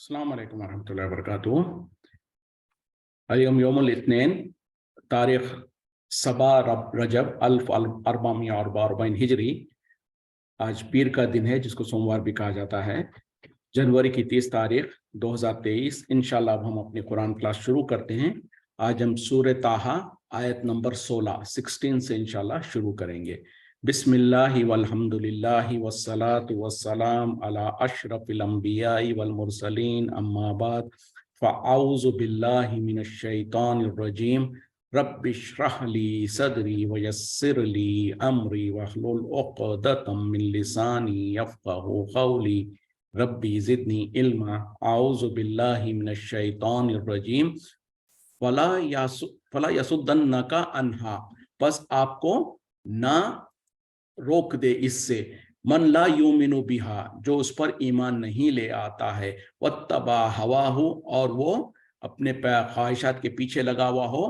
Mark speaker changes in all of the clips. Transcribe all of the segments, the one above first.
Speaker 1: अस्सलाम वालेकुम रहमतुल्लाहि व बरकातुहू। अयम यौमुल इत्नीन तारीख सबा रजब अल्फ अरबामिया और बारबाइन हिजरी। आज पीर का दिन है जिसको सोमवार भी कहा जाता है। जनवरी की 30 तारीख 2023। इंशाल्लाह अब हम अपनी कुरान क्लास शुरू करते हैं। आज हम सूरह ताहा आयत नंबर 16 से इंशाल्लाह शुरू करेंगे। बिस्मिल्लाहि वल्हम्दुलिल्लाहि वस्सलातु वस्सलाम अला अशरफिल अंबियाई वल मुरसलीन अम्मा बाद फ़अऊज़ु बिल्लाहि मिनश शैतानिर रजीम। रब्बिश्रह ली सदरी वयस्सिर ली अमरी वहलुल उक़दतम मिन लिसानी यफ़क़हू क़ौली रब्बी ज़िदनी इल्मा। अऊज़ु बिल्लाहि मिनश शैतानिर रजीम। फला यसुद्दन्नका अन्हा, बस आपको ना रोक दे इससे, मन ला युमिनु बिहा, जो उस पर ईमान नहीं ले आता है, वत्तबा हवाहु, और वो अपने ख्वाहिशात के पीछे लगा हुआ हो,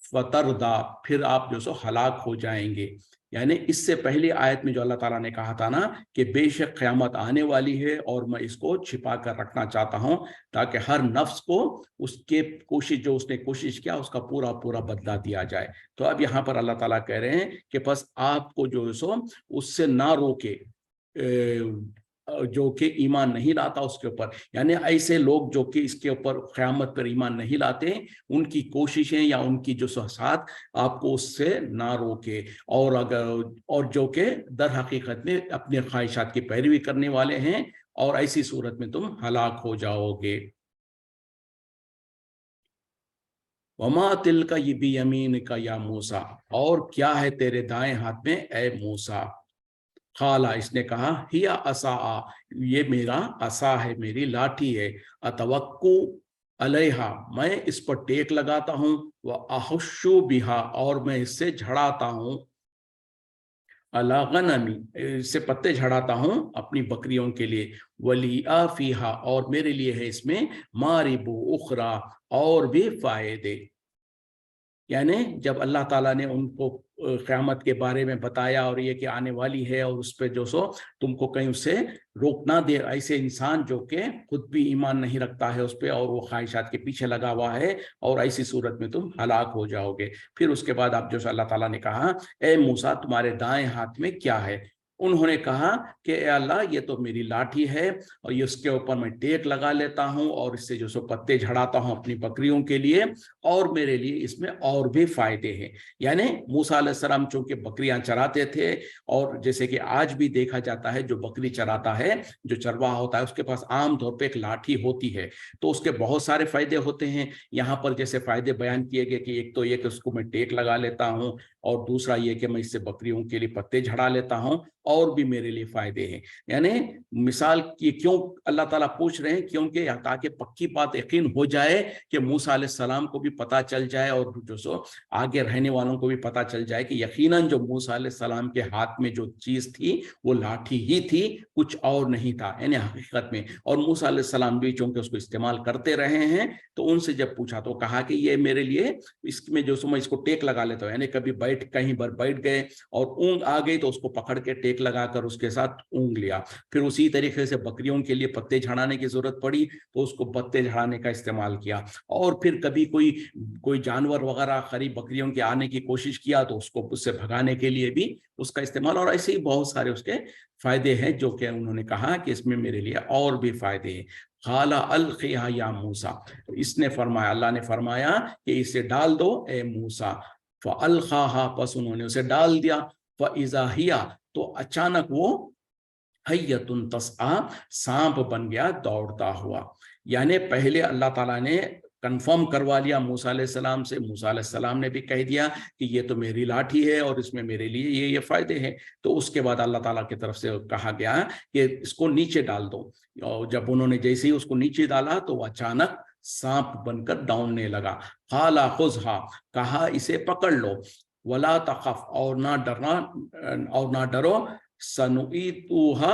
Speaker 1: फतरदा, फिर आप जो सो हलाक हो जाएंगे। यानी इससे पहली आयत में जो अल्लाह ताला ने कहा था ना कि बेशक क़यामत आने वाली है और मैं इसको छिपा कर रखना चाहता हूं ताकि हर नफ्स को उसके कोशिश जो उसने कोशिश किया उसका पूरा पूरा बदला दिया जाए। तो अब यहाँ पर अल्लाह ताला कह रहे हैं कि बस आपको जो सो उससे ना रोके जो कि ईमान नहीं लाता उसके ऊपर, यानी ऐसे लोग जो कि इसके ऊपर क़यामत पर ईमान नहीं लाते, उनकी कोशिशें या उनकी जो साथ आपको उससे ना रोके, और जो कि दर हकीकत में अपने ख्वाहिशात की पैरवी करने वाले हैं, और ऐसी सूरत में तुम हलाक हो जाओगे। वमा तिल का ये भी यमीन का या मूसा, और क्या है तेरे दाएं हाथ में ए मूसा। खाला, इसने कहा, हिया असा, ये मेरा असा है, मेरी लाठी है। अतवक्कु अलैहा, मैं इस पर टेक लगाता हूँ, व अहुशु बिहा, और मैं इससे झड़ाता हूँ, अला गनमी, इससे पत्ते झड़ाता हूँ अपनी बकरियों के लिए, वलिया फीहा, और मेरे लिए है इसमें मारिबु उखरा, और भी फायदे। यानी जब अल्लाह ताला ने उनको क़यामत के बारे में बताया और ये कि आने वाली है और उस पर जो सो तुमको कहीं उससे रोक ना दे, ऐसे इंसान जो कि खुद भी ईमान नहीं रखता है उस पर और वो ख्वाहिशात के पीछे लगा हुआ है, और ऐसी सूरत में तुम हलाक हो जाओगे। फिर उसके बाद आप जो अल्लाह ताला ने कहा, ए मूसा, तुम्हारे दाएं हाथ में क्या है। उन्होंने कहा कि ए अल्लाह, ये तो मेरी लाठी है और ये उसके ऊपर मैं टेक लगा लेता हूँ और इससे जो सो पत्ते झड़ाता हूँ अपनी बकरियों के लिए, और मेरे लिए इसमें और भी फायदे हैं। यानी मूसा अलैहिस्सलाम चूंकि बकरियां चराते थे, और जैसे कि आज भी देखा जाता है जो बकरी चराता है, जो चरवाहा होता है, उसके पास आम तौर पे एक लाठी होती है, तो उसके बहुत सारे फायदे होते हैं। यहाँ पर जैसे फायदे बयान किए गए कि एक तो ये कि उसको मैं टेक लगा लेता हूँ, और दूसरा ये कि मैं इससे बकरियों के लिए पत्ते झड़ा लेता हूँ, और भी मेरे लिए फायदे हैं। यानी मिसाल की क्यों अल्लाह ताला पूछ रहे हैं, क्योंकि ताकि पक्की बात यकीन हो जाए कि मूसा अलैहिस्सलाम को भी पता चल जाए और जो सो आगे रहने वालों को भी पता चल जाए कि यकीनन जो मूसा अलैहिस्सलाम के हाथ में जो चीज थी वो लाठी ही थी, कुछ और नहीं था, यानी हकीकत में। और मूसा अलैहिस्सलाम भी चूंकि उसको इस्तेमाल करते रहे हैं, तो उनसे जब पूछा तो कहा कि ये मेरे लिए इसमें जो सो मैं इसको टेक लगा लेता हूँ, यानी कभी कहीं पर बैठ गए और ऊँग आ गई तो उसको पकड़ के टेक लगाकर उसके साथ ऊँग लिया। फिर उसी तरीके से बकरियों के लिए पत्ते झड़ाने की जरूरत पड़ी तो उसको पत्ते झड़ाने का इस्तेमाल किया, और फिर कभी कोई जानवर वगैरह करीब बकरियों के आने की कोशिश किया तो उसको उससे भगाने के लिए भी उसका इस्तेमाल, और ऐसे ही बहुत सारे उसके फायदे हैं जो कि उन्होंने कहा कि इसमें मेरे लिए और भी फायदे हैं। खाला अलक़िहा या मूसा, इसने फरमाया, अल्लाह ने फरमाया कि इसे डाल दो ए मूसा। फ़अल्क़ाहा, बस उन्होंने उसे डाल दिया। फ़इज़ा हिया, तो अचानक वो हय्यतुन तस्आ, सांप बन गया दौड़ता हुआ। यानी पहले अल्लाह ताला ने कंफर्म करवा लिया मूसा अलैहिस्सलाम से, मूसा अलैहिस्सलाम ने भी कह दिया कि ये तो मेरी लाठी है और इसमें मेरे लिए ये फायदे हैं। तो उसके बाद अल्लाह ताला की तरफ से कहा गया कि इसको नीचे डाल दो, और जब उन्होंने जैसे ही उसको नीचे डाला तो अचानक सांप बनकर दौड़ने लगा। काला खुज़हा, कहा इसे पकड़ लो, वला तखफ, और ना डरना, और ना डरो, सनुईतुहा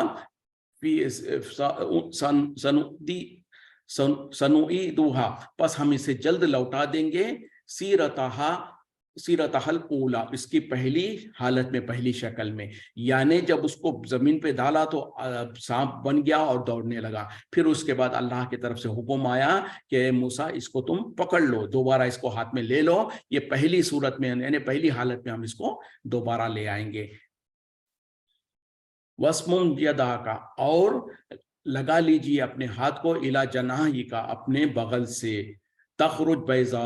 Speaker 1: सनुईदुहा, बस हम इसे जल्द लौटा देंगे, सीरतहा, सीरत हल ऊला, इसकी पहली हालत में, पहली शक्ल में, यानी जब उसको जमीन पे डाला तो सांप बन गया और दौड़ने लगा। फिर उसके बाद अल्लाह की तरफ से हुक्म आया कि मूसा इसको तुम पकड़ लो, दोबारा इसको हाथ में ले लो। ये पहली सूरत में, यानी पहली हालत में हम इसको दोबारा ले आएंगे। वस्मुम यदा का, और लगा लीजिए अपने हाथ को, इला जनाही का, अपने बगल से, तखरुज बैज़ा,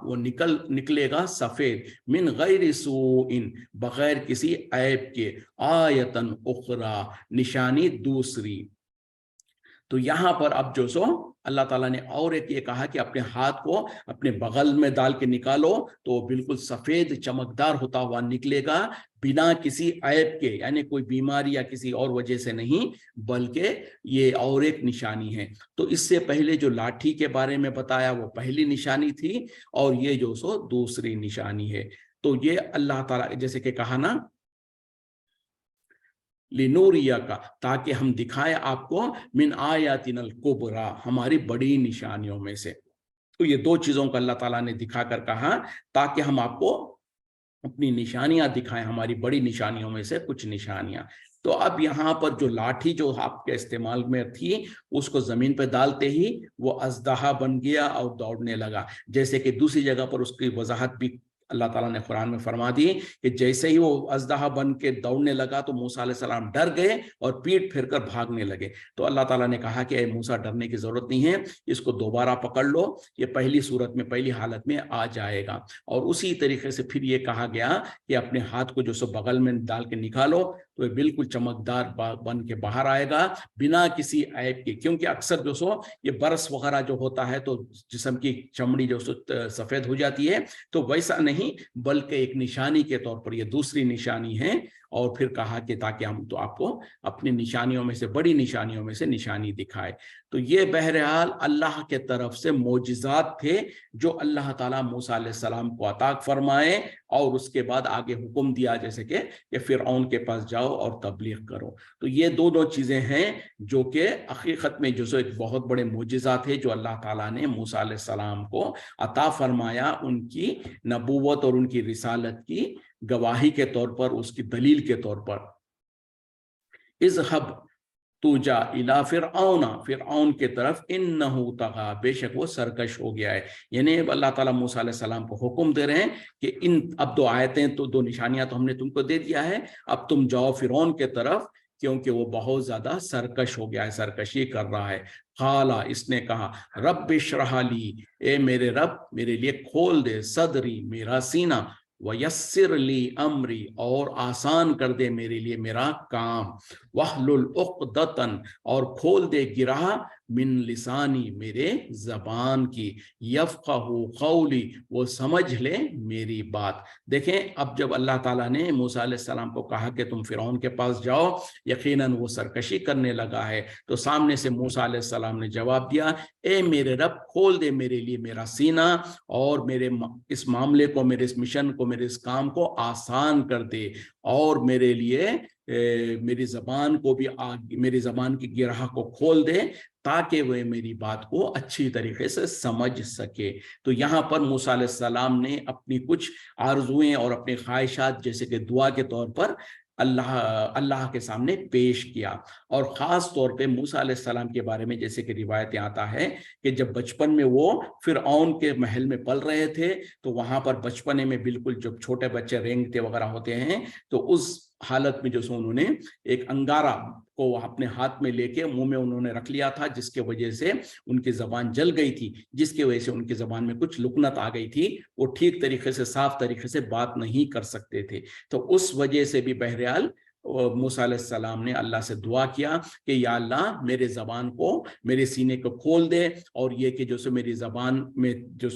Speaker 1: वो निकलेगा सफेद, मिन गैर सूइन, बगैर किसी ऐब के, आयतन उखरा, निशानी दूसरी। तो यहाँ पर अब जो सो अल्लाह ताला ने और एक ये कहा कि अपने हाथ को अपने बगल में डाल के निकालो तो वो बिल्कुल सफेद चमकदार होता हुआ निकलेगा, बिना किसी ऐब के, यानी कोई बीमारी या किसी और वजह से नहीं, बल्कि ये और एक निशानी है। तो इससे पहले जो लाठी के बारे में बताया वो पहली निशानी थी, और ये जो सो दूसरी निशानी है। तो ये अल्लाह ताला जैसे कि कहा ना, लिनूरिया का, ताकि हम दिखाएं आपको, मिन आयातिनल कुबरा, हमारी बड़ी निशानियों में से। तो ये दो चीजों को अल्लाह ताला ने दिखाकर कहा ताकि हम आपको अपनी निशानियां दिखाएं, हमारी बड़ी निशानियों में से कुछ निशानियां। तो अब यहाँ पर जो लाठी जो आपके इस्तेमाल में थी, उसको जमीन पर डालते ही वो अजदहा बन गया और दौड़ने लगा। जैसे कि दूसरी जगह पर उसकी वजाहत भी अल्लाह ताला ने कुरान में फरमा दी कि जैसे ही वो अजदहा बन के दौड़ने लगा तो मूसा अलैहि सलाम डर गए और पीठ फिरकर भागने लगे। तो अल्लाह ताला ने कहा कि ए मूसा, डरने की जरूरत नहीं है, इसको दोबारा पकड़ लो, ये पहली सूरत में, पहली हालत में आ जाएगा। और उसी तरीके से फिर ये कहा गया कि अपने हाथ को जो सो बगल में डाल के निकालो तो ये बिल्कुल चमकदार बन के बाहर आएगा, बिना किसी ऐब के। क्योंकि अक्सर जो सो ये बरस वगैरह जो होता है तो जिस्म की चमड़ी जो सो सफेद हो जाती है, तो वैसा नहीं, बल्कि एक निशानी के तौर पर ये दूसरी निशानी है। और फिर कहा कि ताकि हम तो आपको अपनी निशानियों में से, बड़ी निशानियों में से निशानी दिखाए। तो ये बहरहाल अल्लाह के तरफ से मोजिज़ात थे जो अल्लाह ताला मूसा अलैहि सलाम को अता फरमाए, और उसके बाद आगे हुक्म दिया जैसे कि फिरऔन के पास जाओ और तबलीग करो। तो ये दो चीजें हैं जो कि हकीकत में जो सो एक बहुत बड़े मोजिज़ात थे जो अल्लाह ताला ने मूसा अलैहि सलाम को अता फरमाया, उनकी नबूवत और उनकी रिसालत की गवाही के तौर पर, उसकी दलील के तौर पर। इज़हब, तू जा, इला फिरऔना, फिरऔन के तरफ, इन्नहु तगा, बेशक वो सरकश हो गया है। यानी अल्लाह ताला मूसा अलैहि सलाम को हुक्म दे रहे हैं कि अब दो आयतें, तो दो निशानियां तो हमने तुमको दे दिया है, अब तुम जाओ फिरौन के तरफ, क्योंकि वो बहुत ज्यादा सरकश हो गया है, सरकशी कर रहा है। काला, इसने कहा, रब्ब इश्रह ली, ए मेरे रब, मेरे लिए खोल दे, सदरी, मेरा सीना, वयस्सिर ली अमरी, और आसान कर दे मेरे लिए मेरा काम, वहलुल उक़दतन, और खोल दे गिरा, मिन लिसानी, मेरे जबान की, यफ़क़हू क़ौली, वो समझ ले मेरी बात। देखें, अब जब अल्लाह ताला ने मूसा अलैहि सलाम को कहा कि तुम फिरौन के पास जाओ, यकीनन वो सरकशी करने लगा है, तो सामने से मूसा अलैहि सलाम ने जवाब दिया, ए मेरे रब, खोल दे मेरे लिए मेरा सीना, और मेरे इस मामले को, मेरे इस मिशन को, मेरे इस काम को आसान कर दे, और मेरे लिए मेरी जबान को भी, मेरी जबान की गिरह को खोल दे, ताकि वह मेरी बात को अच्छी तरीके से समझ सके। तो यहाँ पर मूसा अलैहि सलाम ने अपनी कुछ आरज़ुएं और अपनी ख्वाहिशात जैसे कि दुआ के तौर पर अल्लाह के सामने पेश किया। और ख़ास तौर पे मूसा अलैहिस्सलाम के बारे में जैसे कि रिवायतें आता है कि जब बचपन में वो फिरऔन के महल में पल रहे थे, तो वहाँ पर बचपने में बिल्कुल जब छोटे बच्चे रेंगते वगैरह होते हैं, तो उस हालत में जो सो उन्होंने एक अंगारा को अपने हाथ में लेके मुंह में उन्होंने रख लिया था, जिसके वजह से उनकी जबान जल गई थी, जिसकी वजह से उनकी जबान में कुछ लुकनत आ गई थी, वो ठीक तरीके से, साफ तरीके से बात नहीं कर सकते थे। तो उस वजह से भी बहरहाल मूसा अलैहिस्सलाम ने अल्लाह से दुआ किया कि या अल्लाह, मेरे ज़बान को, मेरे सीने को खोल दे, और ये कि जो सो मेरी ज़बान में जो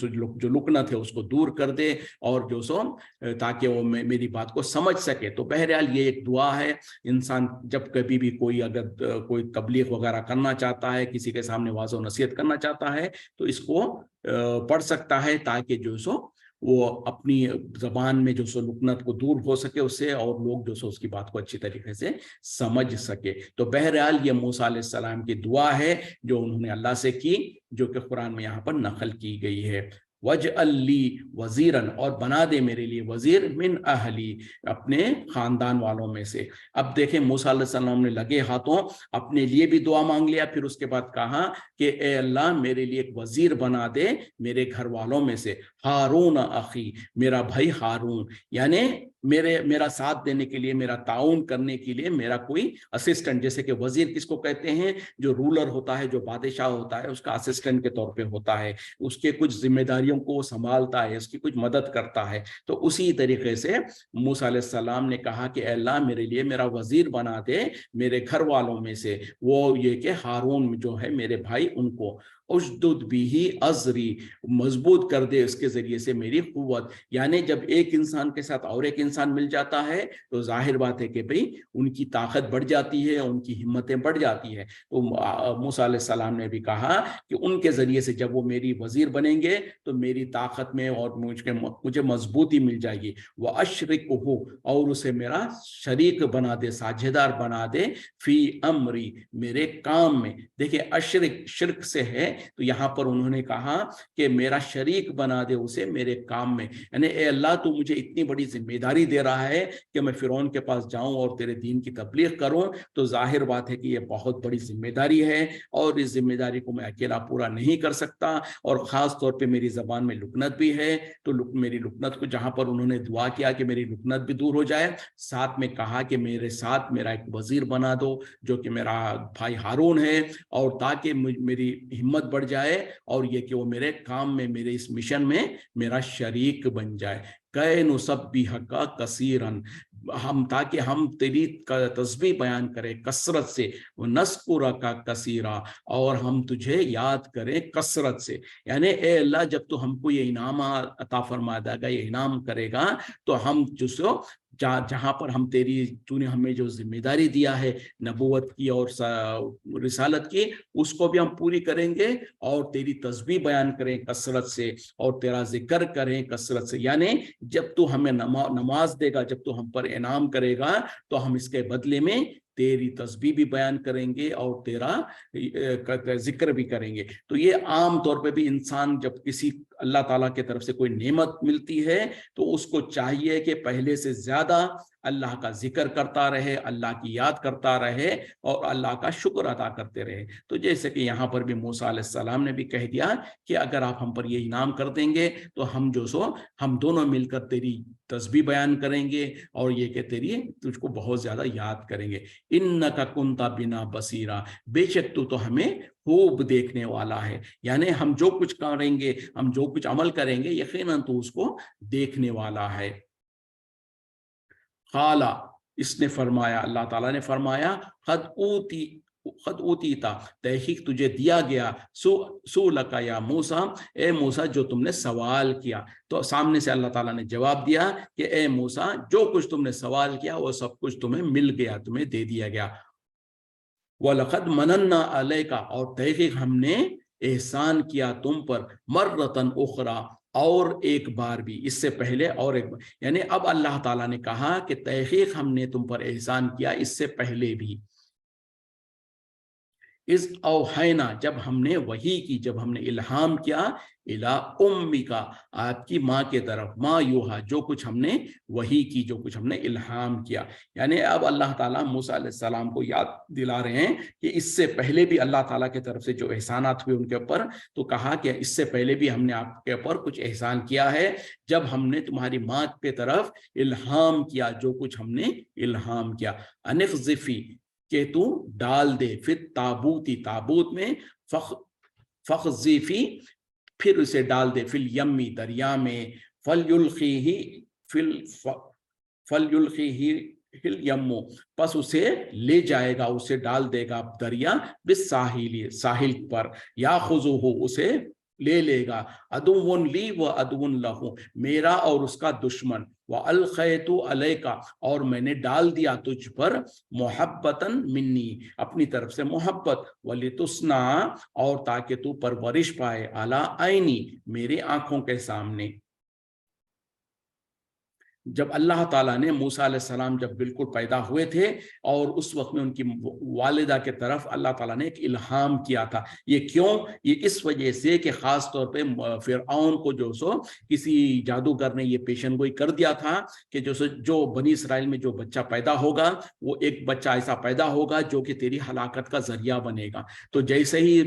Speaker 1: लुकनत है उसको दूर कर दे, और जो सो ताकि वो मेरी बात को समझ सके। तो बहरहाल ये एक दुआ है। इंसान जब कभी भी कोई अगर कोई तबलीग वगैरह करना चाहता है, किसी के सामने वाज़ो नसीहत करना चाहता है, तो इसको पढ़ सकता है, ताकि जो सो वो अपनी जबान में जो सो लुकनत को दूर हो सके उससे, और लोग जो सो उसकी बात को अच्छी तरीके से समझ सके। तो बहरहाल ये मूसा अलैहिस्सलाम की दुआ है जो उन्होंने अल्लाह से की, जो कि कुरान में यहाँ पर नकल की गई है। वजअल ली वजीरन, और बना दे मेरे लिए वजीर, मिन अहली, अपने खानदान वालों में से। अब देखें मूसा अलैहिस्सलाम ने लगे हाथों अपने लिए भी दुआ मांग लिया, फिर उसके बाद कहा कि ए अल्लाह मेरे लिए एक वजीर बना दे मेरे घर वालों में से, हारून अखी, मेरा भाई हारून, यानी मेरा साथ देने के लिए, मेरा ताउन करने के लिए मेरा कोई असिस्टेंट। जैसे कि वजीर किसको कहते हैं, जो रूलर होता है, जो बादशाह होता है, उसका असिस्टेंट के तौर पे होता है, उसके कुछ जिम्मेदारियों को संभालता है, उसकी कुछ मदद करता है। तो उसी तरीके से मूसा अलैहिस्सलाम ने कहा कि अल्लाह मेरे लिए मेरा वजीर बना दे मेरे घर वालों में से, वो ये कि हारून जो है मेरे भाई, उनको उशदुद बिही अज़री, मजबूत कर दे उसके जरिए से मेरी कुव्वत। यानी जब एक इंसान के साथ और एक इंसान मिल जाता है तो जाहिर बात है कि भाई उनकी ताकत बढ़ जाती है, उनकी हिम्मतें बढ़ जाती है। तो मूसा अलैहिस्सलाम ने भी कहा कि उनके जरिए से जब वो मेरी वजीर बनेंगे तो मेरी ताकत में और मुझे मजबूती मिल जाएगी। वह अशरिक हो, और उसे मेरा शरीक बना दे, साझेदार बना दे, फी अमरी, मेरे काम में। देखिए अशरिक शिर्क से है, तो यहाँ पर उन्होंने कहा कि मेरा शरीक बना दे उसे मेरे काम में, यानी ए अल्लाह तू मुझे इतनी बड़ी जिम्मेदारी दे रहा है कि मैं फिरौन के पास जाऊं और तेरे दीन की तबलीग करूं, तो जाहिर बात है कि ये बहुत बड़ी जिम्मेदारी है और इस जिम्मेदारी को मैं अकेला पूरा नहीं कर सकता, और खास तौर पे मेरी जबान में लुकनत भी है। तो मेरी लुकनत को, जहां पर उन्होंने दुआ किया कि मेरी लुकनत भी दूर हो जाए, साथ में कहा कि मेरे साथ मेरा एक वजीर बना दो जो कि मेरा भाई हारून है, और ताकि मेरी हिम्मत बढ़ जाए और ये कि वो मेरे काम में, मेरे इस मिशन में मेरा शरीक बन जाए। कै नुसब्बिह का कसीरन, हम ताकि हम तेरी तस्बीह बयान करें कसरत से, नस्कुर का कसीरा, और हम तुझे याद करें कसरत से। यानी ए अल्लाह जब तू हमको ये इनाम अता फरमा देगा, ये इनाम करेगा, तो हम जो जहां पर हम तूने हमें जो जिम्मेदारी दिया है नबूवत की और रिसालत की, उसको भी हम पूरी करेंगे, और तेरी तस्बीह बयान करें कसरत से, और तेरा जिक्र करें कसरत से। यानी जब तू हमें नमाज देगा, जब तू हम पर इनाम करेगा, तो हम इसके बदले में तेरी तस्बीह भी बयान करेंगे और तेरा जिक्र भी करेंगे। तो ये आम तौर पे भी इंसान जब किसी अल्लाह ताला की तरफ से कोई नेमत मिलती है तो उसको चाहिए कि पहले से ज्यादा अल्लाह का जिक्र करता रहे, अल्लाह की याद करता रहे और अल्लाह का शुक्र अदा करते रहे। तो जैसे कि यहाँ पर भी मूसा अलैहिस्सलाम ने भी कह दिया कि अगर आप हम पर ये इनाम कर देंगे तो हम दोनों मिलकर तेरी तस्बीह बयान करेंगे और ये कि तुझको बहुत ज्यादा याद करेंगे। इन्नका कुंता बिना बसीरा, बेशक तू तो हमें खूब देखने वाला है, यानी हम जो कुछ करेंगे, हम जो कुछ अमल करेंगे, यकीनन तू उसको देखने वाला है। खाला, इसने फरमाया, अल्लाह ताला ने फरमाया, खद ऊतीता, तहकीक तुझे दिया गया, सुलका या मूसा, ए मूसा जो तुमने सवाल किया। तो सामने से अल्लाह ताला ने जवाब दिया कि ए मूसा जो कुछ तुमने सवाल किया वो सब कुछ तुम्हें मिल गया, तुम्हें दे दिया गया। वलक़द मनन्ना अलैका, और तहकीक हमने एहसान किया तुम पर, मर्रतन उखरा, और एक बार भी, इससे पहले और एक बार। यानी अब अल्लाह ताला ने कहा कि तहकीक हमने तुम पर एहसान किया इससे पहले भी। इस औहैना, जब हमने वही की, जब हमने इल्हाम किया, इला उम्मिका, आपकी माँ के तरफ, माँ यूहा, जो कुछ हमने वही की, जो कुछ हमने इल्हाम किया। यानी अब अल्लाह ताला मूसा अलैहिस्सलाम को याद दिला रहे हैं कि इससे पहले भी अल्लाह ताला की तरफ से जो एहसानात हुए उनके ऊपर, तो कहा कि इससे पहले भी हमने आपके ऊपर कुछ एहसान किया है, जब हमने तुम्हारी माँ के तरफ इल्हाम किया, जो कुछ हमने इल्हाम किया। अनिक़ज़िफ़ी, के तू डाल दे, फिर ताबूती, ताबूत में, फ़ख़ज़िफ़ी, फिर उसे डाल दे, फिल यम्मी, दरिया में, फलयुल्क़ीही हिल यम्मो, बस उसे ले जाएगा, उसे डाल देगा दरिया, बिस्साहिली, साहिल पर, या खुज़ुहु, उसे ले लेगा, अदुव्वुन ली व अदुव्वुन लहू, मेरा और उसका दुश्मन, व अलक़ैतु अलैका, और मैंने डाल दिया तुझ पर, मोहब्बतन मिन्नी, अपनी तरफ से मोहब्बत, वलितुस्ना, और ताकि तू परवरिश पाए, अला आईनी, मेरी आंखों के सामने। جب اللہ تعالیٰ نے موسیٰ علیہ السلام جب بالکل پیدا ہوئے تھے اور اس وقت میں ان کی والدہ کے طرف اللہ تعالیٰ نے ایک الہام کیا تھا. یہ کیوں؟ یہ اس وجہ سے کہ خاص طور پہ فرعون کو جو سو کسی جادوگر نے یہ پیشن گوئی کر دیا تھا کہ جو بنی اسرائیل میں جو بچہ پیدا ہوگا وہ ایک بچہ ایسا پیدا ہوگا جو کہ تیری ہلاکت کا ذریعہ بنے گا. تو جیسے ہی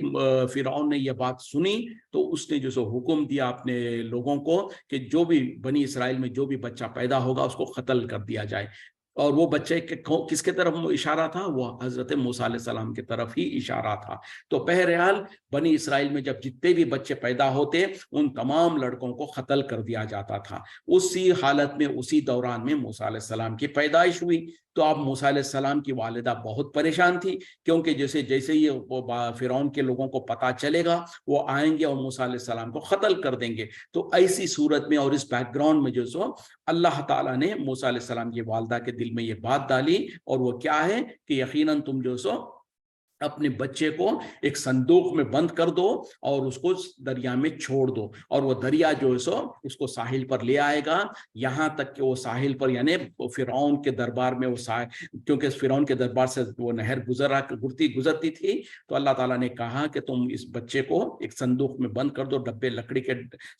Speaker 1: فرعون نے یہ بات سنی تو اس نے جو سو حکم دیا اپنے لوگوں کو کہ جو بھی بنی اسرائیل میں جو بھی بچہ پیدا ہوگا اس کو قتل کر دیا جائے. اور وہ بچے کس کے طرف اشارہ تھا؟ وہ حضرت موسیٰ علیہ السلام کی طرف ہی اشارہ تھا. تو بہرحال بنی اسرائیل میں جب جتنے بھی بچے پیدا ہوتے ان تمام لڑکوں کو قتل کر دیا جاتا تھا. اسی حالت میں اسی دوران میں موسیٰ علیہ السلام کی پیدائش ہوئی. تو اب موسیٰ علیہ السلام کی والدہ بہت پریشان تھی کیونکہ جیسے ہی فرعون کے لوگوں کو پتہ چلے گا وہ آئیں گے اور موسیٰ علیہ السلام کو قتل کر دیں گے. تو ایسی صورت میں اور اس بیک گراؤنڈ میں جو سو اللہ تعالیٰ نے موسیٰ علیہ السلام کی والدہ کے دل میں یہ بات ڈالی اور وہ کیا ہے کہ یقیناً تم جو سو اپنے بچے کو ایک صندوق میں بند کر دو اور اس کو دریا میں چھوڑ دو اور وہ دریا جو ہے سو اس کو ساحل پر لے آئے گا یہاں تک کہ وہ ساحل پر یعنی فرعون کے دربار میں وہ کیونکہ فرعون کے دربار سے وہ نہر گزرتی تھی. تو اللہ تعالیٰ نے کہا کہ تم اس بچے کو ایک صندوق میں بند کر دو, ڈبے لکڑی کے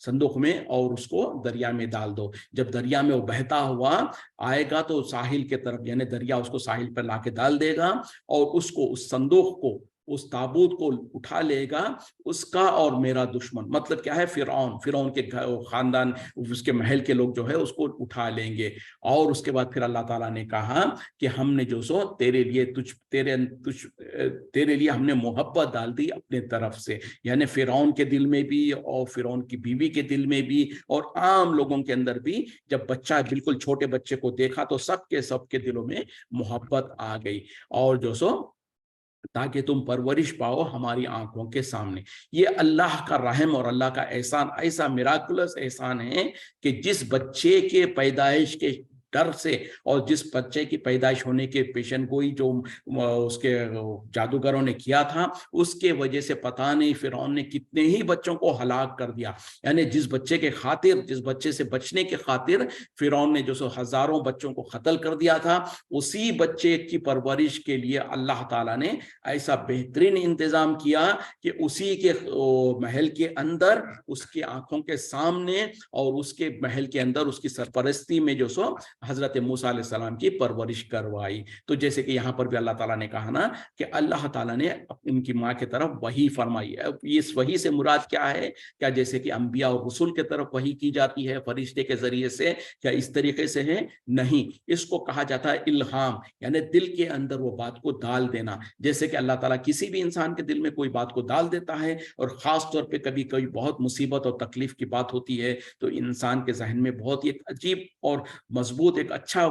Speaker 1: صندوق میں, اور اس کو دریا میں ڈال دو. جب دریا میں وہ بہتا ہوا آئے گا تو ساحل کے طرف یعنی دریا اس کو ساحل پر لا کے ڈال دے گا اور اس کو اس صندوق کو اس تابوت کو اٹھا لے گا اس کا اور میرا دشمن, مطلب کیا ہے فرعون کے خاندان اس کے محل کے لوگ جو ہے اس کو اٹھا لیں گے. اور اس کے بعد پھر اللہ تعالیٰ نے کہا کہ ہم نے جو سو تیرے لیے ہم نے محبت ڈال دی اپنے طرف سے, یعنی فرعون کے دل میں بھی اور فرعون کی بیوی کے دل میں بھی اور عام لوگوں کے اندر بھی. جب بچہ بالکل چھوٹے بچے کو دیکھا تو سب کے دلوں میں محبت آ گئی اور جو سو تاکہ تم پرورش پاؤ ہماری آنکھوں کے سامنے. یہ اللہ کا رحم اور اللہ کا احسان ایسا میراکولس احسان ہے کہ جس بچے کے پیدائش کے ڈر سے اور جس بچے کی پیدائش ہونے کے پیشن گوئی جو اس کے جادوگروں نے کیا تھا اس کے وجہ سے پتہ نہیں فرعون نے کتنے ہی بچوں کو ہلاک کر دیا. یعنی جس بچے سے بچنے کے خاطر فرعون نے جو سو ہزاروں بچوں کو قتل کر دیا تھا, اسی بچے کی پرورش کے لیے اللہ تعالیٰ نے ایسا بہترین انتظام کیا کہ اسی کے محل کے اندر اس کی آنکھوں کے سامنے اور اس کے محل کے اندر اس کی سرپرستی میں جو سو حضرت موسیٰ علیہ السلام کی پرورش کروائی. تو جیسے کہ یہاں پر بھی اللہ تعالیٰ نے کہا نا کہ اللہ تعالیٰ نے ان کی ماں کی طرف وحی فرمائی. اس وحی سے مراد کیا ہے؟ کیا جیسے کہ انبیاء اور رسول کی طرف وحی کی جاتی ہے فرشتے کے ذریعے سے, کیا اس طریقے سے ہے؟ نہیں, اس کو کہا جاتا ہے الہام, یعنی دل کے اندر وہ بات کو ڈال دینا. جیسے کہ اللہ تعالیٰ کسی بھی انسان کے دل میں کوئی بات کو ڈال دیتا ہے اور خاص طور پہ کبھی کوئی بہت مصیبت اور تکلیف کی بات ہوتی ہے تو انسان کے ذہن میں بہت ہی ایک عجیب اور مضبوط ایک اچھا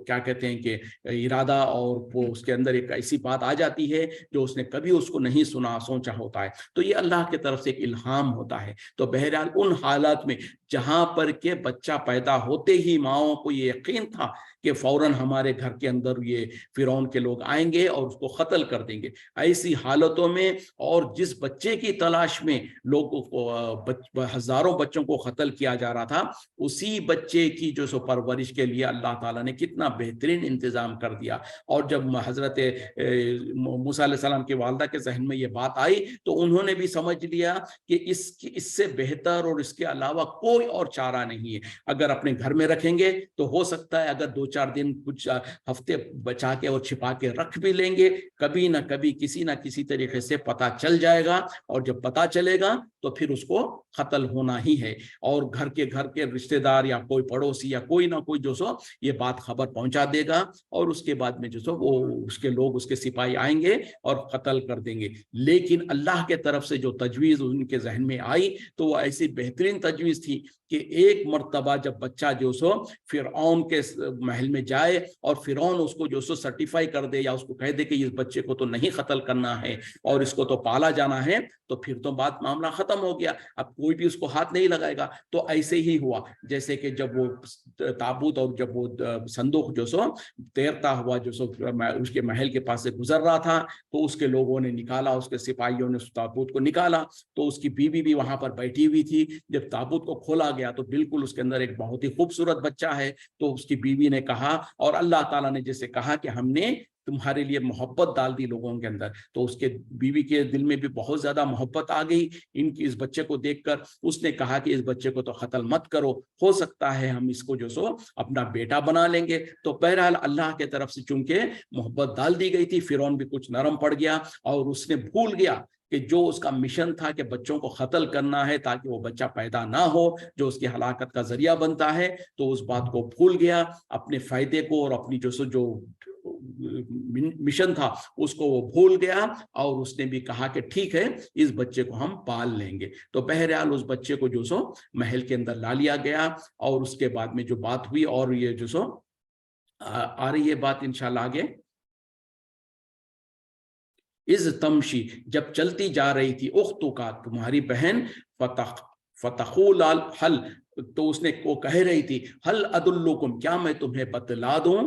Speaker 1: کیا کہتے ہیں کہ ارادہ اور وہ اس کے اندر ایک ایسی بات آ جاتی ہے جو اس نے کبھی اس کو نہیں سوچا ہوتا ہے. تو یہ اللہ کی طرف سے ایک الہام ہوتا ہے. تو بہرحال ان حالات میں جہاں پر کہ بچہ پیدا ہوتے ہی ماؤں کو یہ یقین تھا کہ فوراً ہمارے گھر کے اندر یہ فرعون کے لوگ آئیں گے اور اس کو قتل کر دیں گے, ایسی حالتوں میں اور جس بچے کی تلاش میں لوگوں کو ہزاروں بچوں کو قتل کیا جا رہا تھا, اسی بچے کی جو سو پرورش کے لیے اللہ تعالیٰ نے کتنا بہترین انتظام کر دیا. اور جب حضرت موسیٰ علیہ السلام کی والدہ کے ذہن میں یہ بات آئی تو انہوں نے بھی سمجھ لیا کہ اس سے بہتر اور اس کے علاوہ کوئی اور چارہ نہیں ہے. اگر اپنے گھر میں رکھیں گے تو ہو سکتا ہے اگر 2-4 دن کچھ ہفتے بچا کے اور چھپا کے رکھ بھی لیں گے, کبھی نہ کبھی کسی نہ کسی طریقے سے پتہ چل جائے گا اور جب پتہ چلے گا تو پھر اس کو قتل ہونا ہی ہے. اور گھر کے رشتہ دار یا کوئی پڑوسی یا کوئی نہ کوئی جو سو یہ بات خبر پہنچا دے گا اور اس کے بعد میں جو سو وہ اس کے لوگ اس کے سپاہی آئیں گے اور قتل کر دیں گے. لیکن اللہ کے طرف سے جو تجویز ان کے ذہن میں آئی تو وہ ایسی بہترین تجویز تھی کہ ایک مرتبہ جب بچہ جو سو فرعون کے محل محل میں جائے اور فرعون اس کو جو سو سرٹیفائی کر دے یا اس کو کہہ دے کہ اس بچے کو تو نہیں قتل کرنا ہے اور اس کو تو پالا جانا ہے، تو پھر تو بات معاملہ ختم ہو گیا، اب کوئی بھی اس کو ہاتھ نہیں لگائے گا۔ تو ایسے ہی ہوا جیسے کہ جب وہ تابوت اور جب وہ صندوق جو سو تیرتا ہوا جو سو اس کے محل کے پاس سے گزر رہا تھا، تو اس کے لوگوں نے نکالا، اس کے سپاہیوں نے اس تابوت کو نکالا، تو اس کی بیوی بھی وہاں پر بیٹھی ہوئی تھی۔ جب تابوت کو کھولا گیا تو بالکل اس کے اندر ایک بہت ہی خوبصورت بچہ ہے، تو اس کی بیوی نے کہا، اور اللہ تعالیٰ نے جیسے کہا کہ ہم نے تمہارے لیے محبت ڈال دی لوگوں کے اندر، تو اس کے بیوی کے دل میں بھی بہت زیادہ محبت آ گئی ان کی اس بچے کو دیکھ کر۔ اس نے کہا کہ اس بچے کو تو قتل مت کرو، ہو سکتا ہے ہم اس کو جو سو اپنا بیٹا بنا لیں گے۔ تو بہرحال اللہ کے طرف سے چونکہ محبت ڈال دی گئی تھی، فرعون بھی کچھ نرم پڑ گیا اور اس نے بھول گیا کہ جو اس کا مشن تھا کہ بچوں کو قتل کرنا ہے تاکہ وہ بچہ پیدا نہ ہو جو اس کی ہلاکت کا ذریعہ بنتا ہے، تو اس بات کو بھول گیا، اپنے فائدے کو اور اپنی جو مشن تھا اس کو وہ بھول گیا، اور اس نے بھی کہا کہ ٹھیک ہے اس بچے کو ہم پال لیں گے۔ تو بہرحال اس بچے کو جو سو محل کے اندر لا لیا گیا، اور اس کے بعد میں جو بات ہوئی، اور یہ جو سو آ رہی ہے بات انشاءاللہ آگے، از تمشی جب چلتی جا رہی تھی، اختو کا تمہاری بہن، فتقول حل تو اس نے وہ کہہ رہی تھی، حل ادلکم کیا میں تمہیں بتلا دوں،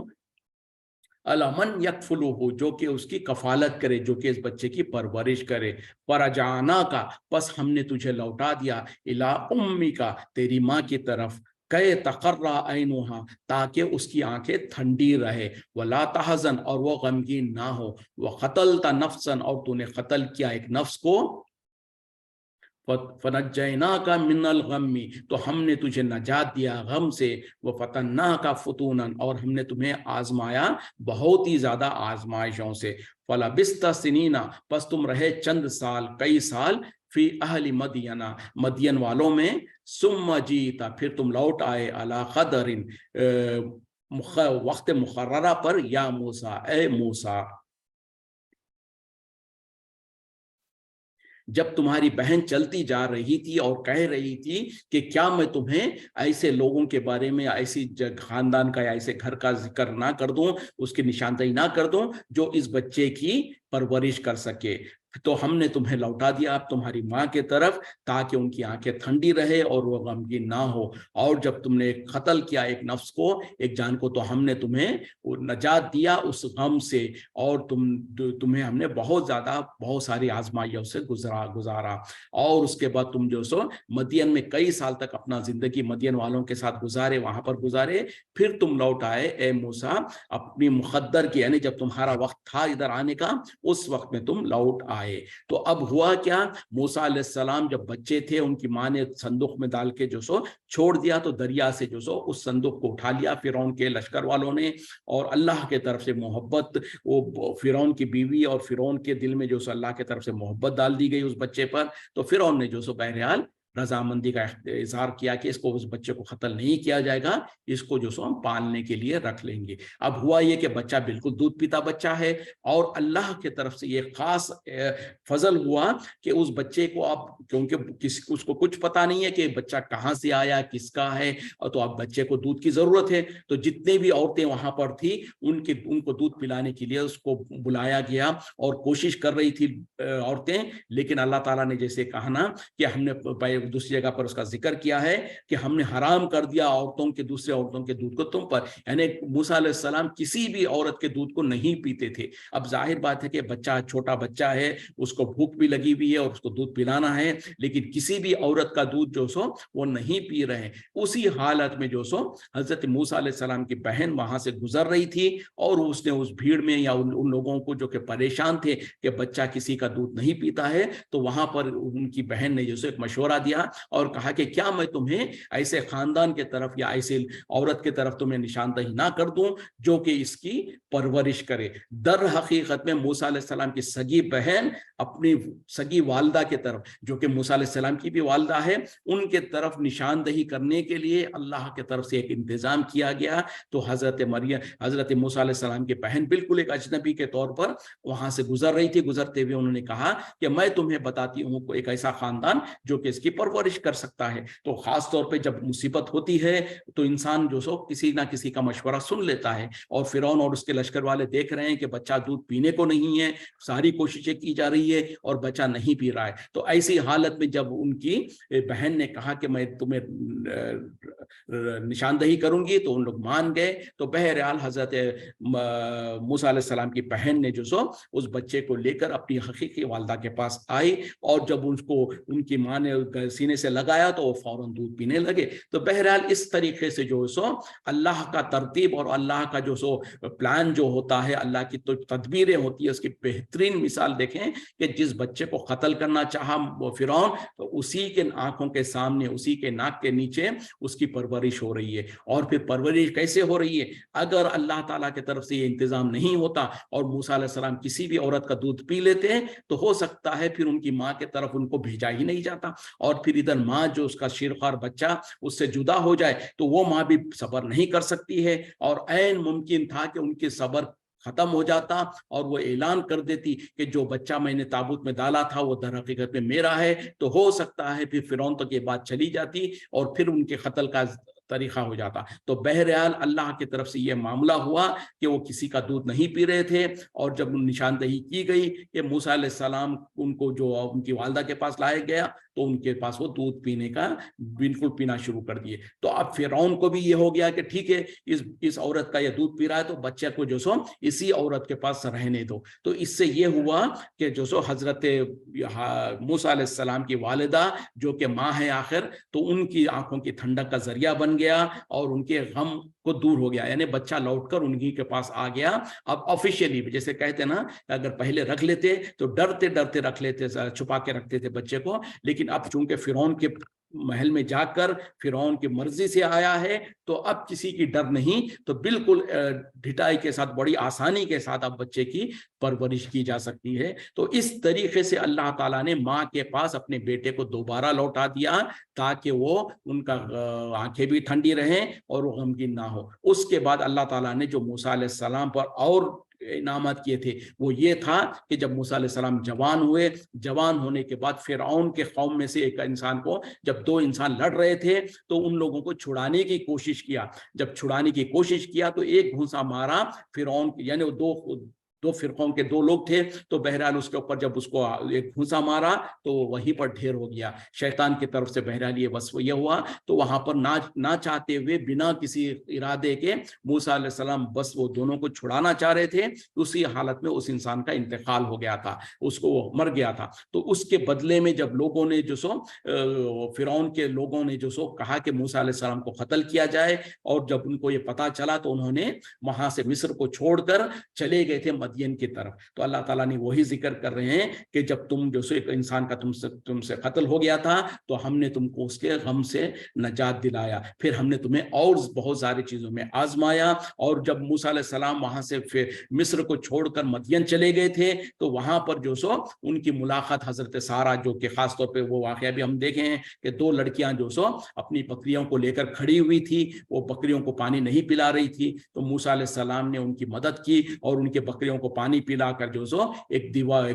Speaker 1: علمن یکفلہ جو کہ اس کی کفالت کرے، جو کہ اس بچے کی پرورش کرے، فرجعنا کا پس ہم نے تجھے لوٹا دیا، الی امی کا تیری ماں کی طرف، کہ تقرّ عینھا تاکہ اس کی آنکھیں ٹھنڈی رہے، ولا تحزن اور وہ غمگین نہ ہو، وقتلت نفسا اور تو نے قتل کیا ایک نفس کو، فنجیناک من الغم تو ہم نے تجھے نجات دیا غم سے، وفتناک فتونا اور ہم نے تمہیں آزمایا بہت ہی زیادہ آزمائشوں سے، فلبثت سنین پس تم رہے چند سال، کئی سال، فی اہل مدینہ مدین والوں میں، ثم جیتا پھر تم لوٹ آئے، علی قدر وقت مقررہ پر، یا موسیٰ اے موسیٰ۔ جب تمہاری بہن چلتی جا رہی تھی اور کہہ رہی تھی کہ کیا میں تمہیں ایسے لوگوں کے بارے میں، ایسی خاندان کا یا ایسے گھر کا ذکر نہ کر دوں، اس کی نشاندہی نہ کر دوں جو اس بچے کی پرورش کر سکے، تو ہم نے تمہیں لوٹا دیا اب تمہاری ماں کے طرف تاکہ ان کی آنکھیں ٹھنڈی رہے اور وہ غمگین نہ ہو، اور جب تم نے قتل کیا ایک نفس کو، ایک جان کو، تو ہم نے تمہیں نجات دیا اس غم سے، اور تمہیں ہم نے بہت زیادہ بہت ساری آزمائیوں سے گزارا، اور اس کے بعد تم جو سو مدین میں کئی سال تک اپنا زندگی مدین والوں کے ساتھ گزارے، وہاں پر گزارے، پھر تم لوٹ آئے اے موسیٰ اپنی مقدر کی، یعنی جب تمہارا وقت تھا ادھر آنے کا اس وقت میں تم لوٹ آئے۔ تو اب ہوا کیا، موسیٰ علیہ السلام جب بچے تھے ان کی ماں نے صندوق میں ڈال کے جو سو چھوڑ دیا، تو دریا سے جو سو اس صندوق کو اٹھا لیا فرعون کے لشکر والوں نے، اور اللہ کے طرف سے محبت، وہ فرعون کی بیوی اور فرعون کے دل میں جو سو اللہ کے طرف سے محبت ڈال دی گئی اس بچے پر، تو فرعون نے جو سو بہرحال رضامندی کا اظہار کیا کہ اس کو اس بچے کو قتل نہیں کیا جائے گا، اس کو جو سو ہم پالنے کے لیے رکھ لیں گے۔ اب ہوا یہ کہ بچہ بالکل دودھ پیتا بچہ ہے، اور اللہ کے طرف سے یہ خاص فضل ہوا کہ اس بچے کو اب کیونکہ اس کو کچھ پتا نہیں ہے کہ بچہ کہاں سے آیا، کس کا ہے، اور تو اب بچے کو دودھ کی ضرورت ہے، تو جتنے بھی عورتیں وہاں پر تھی ان کو دودھ پلانے کے لیے اس کو بلایا گیا، اور کوشش کر رہی تھی عورتیں، لیکن اللہ تعالیٰ نے جیسے کہا نا کہ ہم نے دوسری جگہ پر اس کا ذکر کیا ہے کہ ہم نے حرام کر دیا عورتوں کے، دوسرے عورتوں کے دودھ کو تم پر، یعنی موسیٰ علیہ السلام کسی بھی عورت کے دودھ کو نہیں پیتے تھے۔ اب ظاہر بات ہے کہ بچہ چھوٹا بچہ ہے، اس کو بھوک بھی لگی ہوئی ہے اور اس کو دودھ پلانا ہے، لیکن کسی بھی عورت کا دودھ جو سو وہ نہیں پی رہے۔ اسی حالت میں جو سو حضرت موسیٰ علیہ السلام کی بہن وہاں سے گزر رہی تھی، اور اس نے اس بھیڑ میں یا ان لوگوں کو جو کہ پریشان تھے کہ بچہ کسی کا دودھ نہیں پیتا ہے، تو وہاں پر ان کی بہن نے جو سو ایک مشورہ دیا اور کہا کہ کیا میں تمہیں ایسے خاندان کے طرف یا ایسے عورت کے طرف تمہیں نشاندہی نہ کر دوں جو کہ اس کی پرورش کرے۔ در حقیقت میں موسیٰ علیہ السلام کی سگی بہن اپنی سگی والدہ کے طرف، جو کہ موسیٰ علیہ السلام کی بھی والدہ ہے، ان کے طرف نشاندہی کرنے کے لیے اللہ کے طرف سے ایک انتظام کیا گیا۔ تو حضرت موسیٰ علیہ السلام کی بہن بالکل ایک اجنبی کے طور پر وہاں سے گزر رہی تھی، گزرتے ہوئے انہوں نے کہا کہ میں تمہیں بتاتی ہوں ایک ایسا خاندان جو کہ اس کی परवरिश कर सकता है। तो खास तौर पे जब मुसीबत होती है तो इंसान जो सो किसी ना किसी का मशवरा सुन लेता है, और फिरौन और उसके लश्कर वाले देख रहे हैं कि बच्चा दूध पीने को नहीं है, सारी कोशिशें की जा रही है और बच्चा नहीं पी रहा है। तो ऐसी हालत में जब उनकी बहन ने कहा कि मैं तुम्हें निशानदही करूंगी, तो उन लोग मान गए। तो बहरहाल हजरत मूसा अलैहिस्सलाम की बहन ने जो सो उस बच्चे को लेकर अपनी हकीकी वालदा के पास आई, और जब उसको उनकी माँ ने सीने से लगाया तो वो फौरन दूध पीने लगे। तो बहरहाल इस तरीके से जो सो अल्लाह का तरतीब और अल्लाह का जो सो प्लान जो होता है, अल्लाह की तो तदबीरें होती है, उसकी बेहतरीन मिसाल देखें कि जिस बच्चे को कत्ल करना चाहा वो फिरौन, तो उसी के आंखों के सामने, उसी के नाक के नीचे उसकी परवरिश हो रही है। और फिर परवरिश कैसे हो रही है? अगर अल्लाह ताला की तरफ से ये इंतजाम नहीं होता और मूसा अलैहिस्सलाम किसी भी औरत का दूध पी लेते हैं, तो हो सकता है फिर उनकी माँ के तरफ उनको भेजा ही नहीं जाता, और फिर इधर माँ जो उसका शीरखार बच्चा उससे जुदा हो जाए, तो वो माँ भी सब्र नहीं कर सकती है। और ऐन मुमकिन था कि उनकी सब्र खत्म हो जाता और वो ऐलान कर देती कि जो बच्चा मैंने ताबूत में डाला था वो दर हकीकत में मेरा है। तो हो सकता है फिर फिरौन तक ये बात चली जाती और फिर उनके कत्ल का तरीका हो जाता। तो बहरहाल अल्लाह की तरफ से यह मामला हुआ कि वो किसी का दूध नहीं पी रहे थे, और जब निशानदही की गई कि मूसा अलैहिस्सलाम उनको जो उनकी वालदा के पास लाया गया, तो उनके पास वो दूध पीने का बिल्कुल पीना शुरू कर दिए। तो अब फिरौन को भी ये हो गया कि ठीक है, इस औरत का ये दूध पी रहा है तो बच्चे को जो सो इसी औरत के पास रहने दो। तो इससे ये हुआ कि जो सो हजरत मूसा अलैहिस्सलाम की वालिदा जो कि माँ है आखिर, तो उनकी आंखों की ठंडक का जरिया बन गया और उनके गम को दूर हो गया, यानी बच्चा लौटकर उन्हीं के पास आ गया। अब ऑफिशियली जैसे कहते हैं ना, अगर पहले रख लेते तो डरते डरते रख लेते, छुपा के रखते थे बच्चे को, लेकिन अब चूंकि फिरौन के महल में जाकर फिरौन की मर्जी से आया है, तो अब किसी की डर नहीं, तो बिल्कुल ढिठाई के साथ, बड़ी आसानी के साथ अब बच्चे की परवरिश की जा सकती है। तो इस तरीके से अल्लाह ताला ने माँ के पास अपने बेटे को दोबारा लौटा दिया, ताकि वो उनका आंखें भी ठंडी रहें और वो गमगीन ना हो। उसके बाद अल्लाह ताला ने जो मूसा अलैहिस्सलाम पर और इनामत किए थे वो ये था कि जब मूसा अलैहिस्सलाम जवान हुए, जवान होने के बाद फिरौन के कौम में से एक इंसान को, जब दो इंसान लड़ रहे थे तो उन लोगों को छुड़ाने की कोशिश किया। जब छुड़ाने की कोशिश किया तो एक घूंसा मारा फिरौन, यानी वो दो फिरकों के दो लोग थे, तो बहरहाल उसके ऊपर जब उसको एक घूंसा मारा तो वहीं पर ढेर हो गया शैतान की तरफ से। बहरहाल ये बस ये हुआ, तो वहां पर ना चाहते हुए, बिना किसी इरादे के मूसा अलैहिस्सलाम बस वो दोनों को छुड़ाना चाह रहे थे, उसी हालत में उस इंसान का इंतकाल हो गया था, उसको वो मर गया था। तो उसके बदले में जब लोगों ने जो सो फिरौन के लोगों ने जो सो कहा कि मूसा अलैहिस्सलाम को कत्ल किया जाए, और जब उनको ये पता चला तो उन्होंने वहां से मिस्र को छोड़कर चले गए थे मदियन की तरफ। तो अल्लाह ताला ने वही जिक्र कर रहे हैं कि जब तुम जो सो एक इंसान का तुमसे कत्ल हो गया था, तो हमने तुमको उसके गम से नजात दिलाया, फिर हमने तुम्हें और बहुत सारी चीजों में आजमाया। और जब मूसा अलैहिस्सलाम वहां से फिर मिस्र को छोड़कर मदियन चले गए थे, तो वहां पर जो सो उनकी मुलाकात हजरत सारा, जो कि खास तौर पे वो वाकया भी हम देखे हैं कि दो लड़कियां जो सो अपनी बकरियों को लेकर खड़ी हुई थी, वो बकरियों को पानी नहीं पिला रही थी, तो मूसा अलैहिस्सलाम ने उनकी मदद की और उनके बकरियों को पानी पिलाकर जो सो एक दीवार,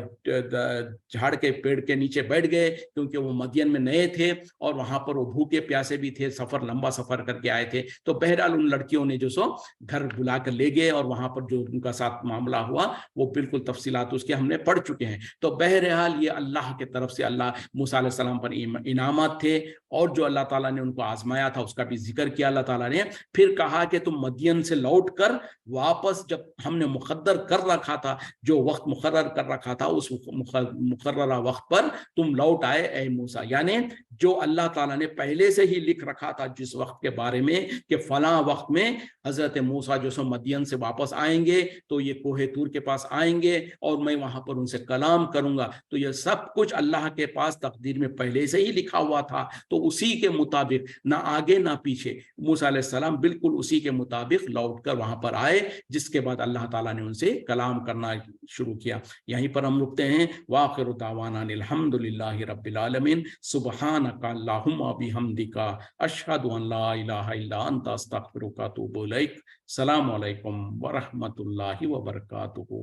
Speaker 1: झाड़ के पेड़ के नीचे बैठ गए, क्योंकि वो मदियन में नए थे और वहां पर वो भूखे प्यासे भी थे, लंबा सफर करके आए थे। तो बहरहाल उन लड़कियों ने जो सो घर बुला कर ले गए, और वहां पर जो उनका साथ मामला हुआ वो बिल्कुल तफसीलात उसके हमने पढ़ चुके हैं। तो बहरहाल ये अल्लाह की तरफ से अल्लाह मूसा अलैहिस्सलाम पर इनामत थे, और जो अल्लाह ताला ने उनको आजमाया था उसका भी जिक्र किया अल्लाह ताला ने। फिर कहा कि तुम मदियन से लौट कर वापस, जब हमने मुकद्दर कर रखा था, जो वक्त मुकर्रर कर रखा था, उस मुकर्ररा वक्त पर तुम लौट आए ए मूसा, यानी जो अल्लाह ताला ने पहले से ही लिख रखा था जिस वक्त के बारे में कि फला वक्त में हजरत मूसा जो सो मदियन से वापस आएंगे, तो ये कोहे तूर के पास आएंगे और मैं वहां पर उनसे कलाम करूंगा। तो ये सब कुछ अल्लाह के पास तकदीर में पहले से ही लिखा हुआ था, तो उसी के मुताबिक, ना आगे ना पीछे, मूसा अलैहिस्सलाम बिल्कुल उसी के मुताबिक लौट कर वहां पर आए, जिसके बाद अल्लाह ताला ने उनसे कलाम करना शुरू किया। यहीं पर हम रुकते हैं। वाखिरु दावाना अल्हम्दुलिल्लाहि रब्बिल आलमीन, सुब्हानका अल्लाहुम्मा बिहम्दिका, अशहदु अन ला इलाहा इल्ला अंता अस्तगफिरुका व अतूबु इलैक। अस्सलामु अलैकुम व रहमतुल्लाहि व बरकातुहू।